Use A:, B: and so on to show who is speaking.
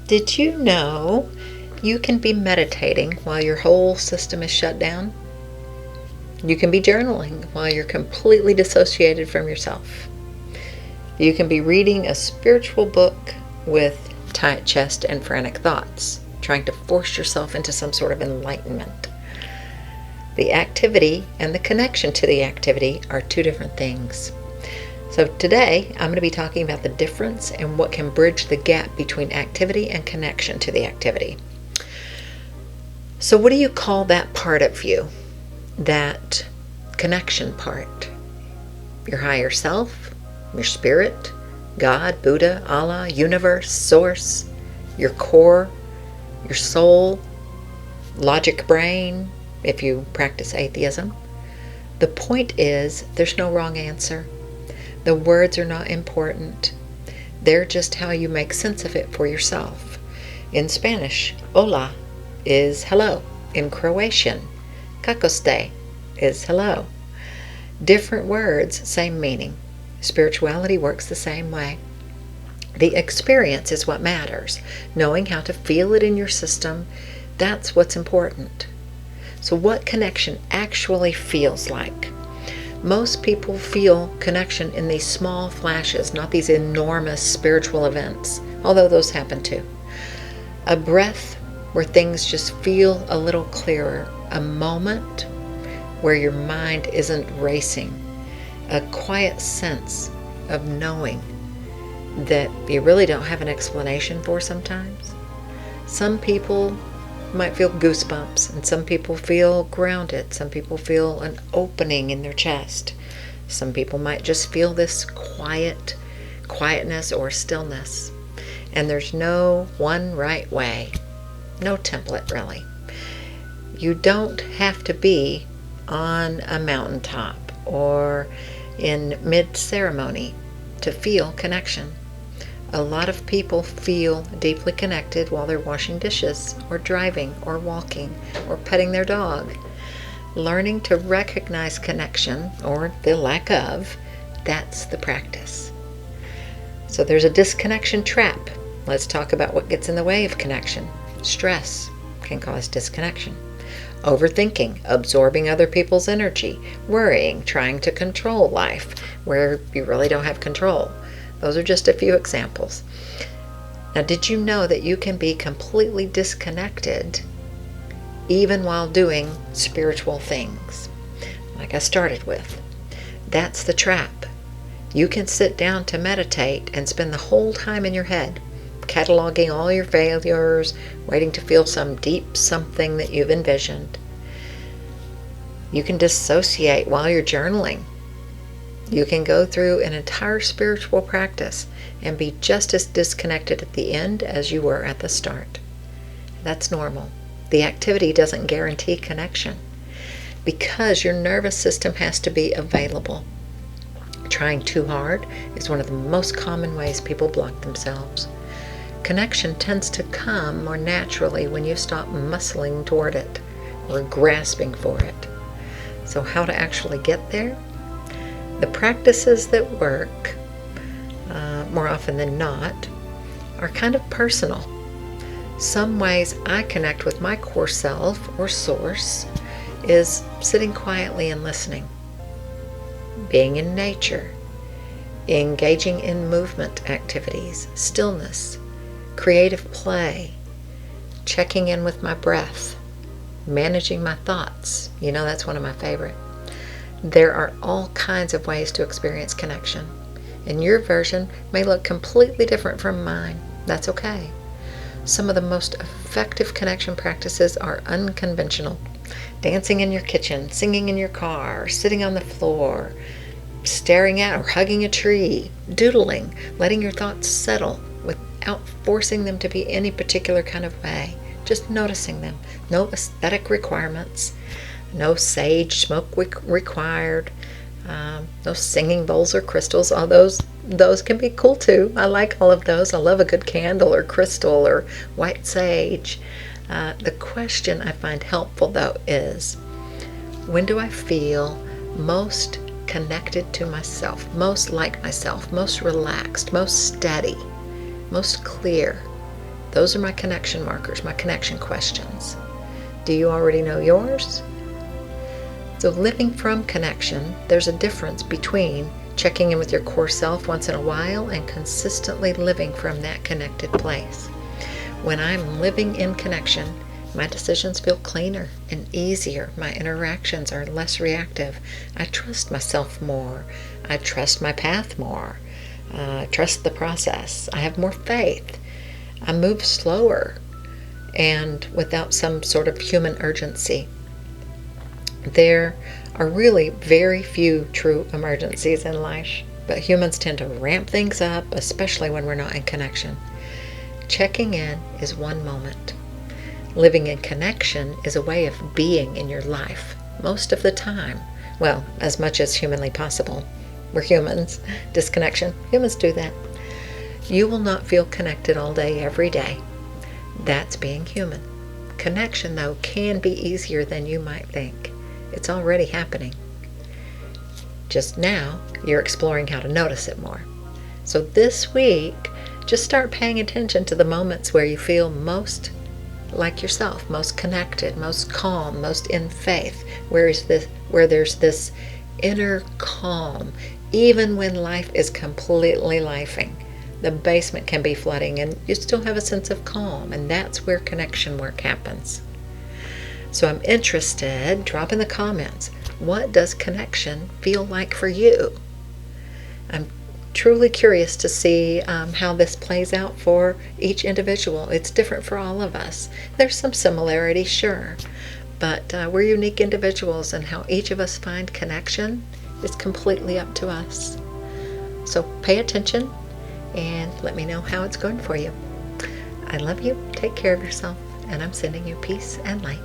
A: Did you know you can be meditating while your whole system is shut down? You can be journaling while you're completely dissociated from yourself. You can be reading a spiritual book with tight chest and frantic thoughts, trying to force yourself into some sort of enlightenment. The activity and the connection to the activity are two different things. So today, I'm going to be talking about the difference and what can bridge the gap between activity and connection to the activity. So what do you call that part of you? That connection part? Your higher self? Your spirit? God, Buddha, Allah, universe, source? Your core? Your soul? Logic brain, if you practice atheism? The point is, there's no wrong answer. The words are not important. They're just how you make sense of it for yourself. In Spanish, hola is hello. In Croatian, kako ste is hello. Different words, same meaning. Spirituality works the same way. The experience is what matters. Knowing how to feel it in your system, that's what's important. So what connection actually feels like? Most people feel connection in these small flashes, not these enormous spiritual events, although those happen too. A breath where things just feel a little clearer, a moment where your mind isn't racing, a quiet sense of knowing that you really don't have an explanation for sometimes. Some people might feel goosebumps, and some people feel grounded. Some people feel an opening in their chest. Some people might just feel this quietness or stillness. And there's no one right way, no template really. You don't have to be on a mountaintop or in mid-ceremony to feel connection. A lot of people feel deeply connected while they're washing dishes or driving or walking or petting their dog. Learning to recognize connection, or the lack of, that's the practice. So there's a disconnection trap. Let's talk about what gets in the way of connection. Stress can cause disconnection. Overthinking, absorbing other people's energy, worrying, trying to control life where you really don't have control. Those are just a few examples. Now, did you know that you can be completely disconnected even while doing spiritual things? Like I started with. That's the trap. You can sit down to meditate and spend the whole time in your head, cataloging all your failures, waiting to feel some deep something that you've envisioned. You can dissociate while you're journaling. You can go through an entire spiritual practice and be just as disconnected at the end as you were at the start. That's normal. The activity doesn't guarantee connection because your nervous system has to be available. Trying too hard is one of the most common ways people block themselves. Connection tends to come more naturally when you stop muscling toward it or grasping for it. So how to actually get there? The practices that work, more often than not, are kind of personal. Some ways I connect with my core self or source is sitting quietly and listening, being in nature, engaging in movement activities, stillness, creative play, checking in with my breath, managing my thoughts. You know, that's one of my favorite. There are all kinds of ways to experience connection, and your version may look completely different from mine. That's okay. Some of the most effective connection practices are unconventional. Dancing in your kitchen, singing in your car, sitting on the floor, staring at or hugging a tree, doodling, letting your thoughts settle without forcing them to be any particular kind of way. Just noticing them. No aesthetic requirements. No sage smoke required. No singing bowls or crystals. All those can be cool too. I like all of those. I love a good candle or crystal or white sage. The question I find helpful though is, when do I feel most connected to myself, most like myself, most relaxed, most steady, most clear, Those are my connection markers, my connection questions. Do you already know yours? So living from connection, there's a difference between checking in with your core self once in a while and consistently living from that connected place. When I'm living in connection, my decisions feel cleaner and easier. My interactions are less reactive. I trust myself more. I trust my path more. I trust the process. I have more faith. I move slower and without some sort of human urgency. There are really very few true emergencies in life, but humans tend to ramp things up, especially when we're not in connection. Checking in is one moment. Living in connection is a way of being in your life most of the time. Well, as much as humanly possible. We're humans. Disconnection. Humans do that. You will not feel connected all day, every day. That's being human. Connection, though, can be easier than you might think. It's already happening. Just now, you're exploring how to notice it more. So this week, just start paying attention to the moments where you feel most like yourself, most connected, most calm, most in faith, where there's this inner calm, even when life is completely lifing. The basement can be flooding and you still have a sense of calm, and that's where connection work happens. So I'm interested, drop in the comments, what does connection feel like for you? I'm truly curious to see how this plays out for each individual. It's different for all of us. There's some similarity, sure, but we're unique individuals, and how each of us find connection is completely up to us. So pay attention and let me know how it's going for you. I love you. Take care of yourself, and I'm sending you peace and light.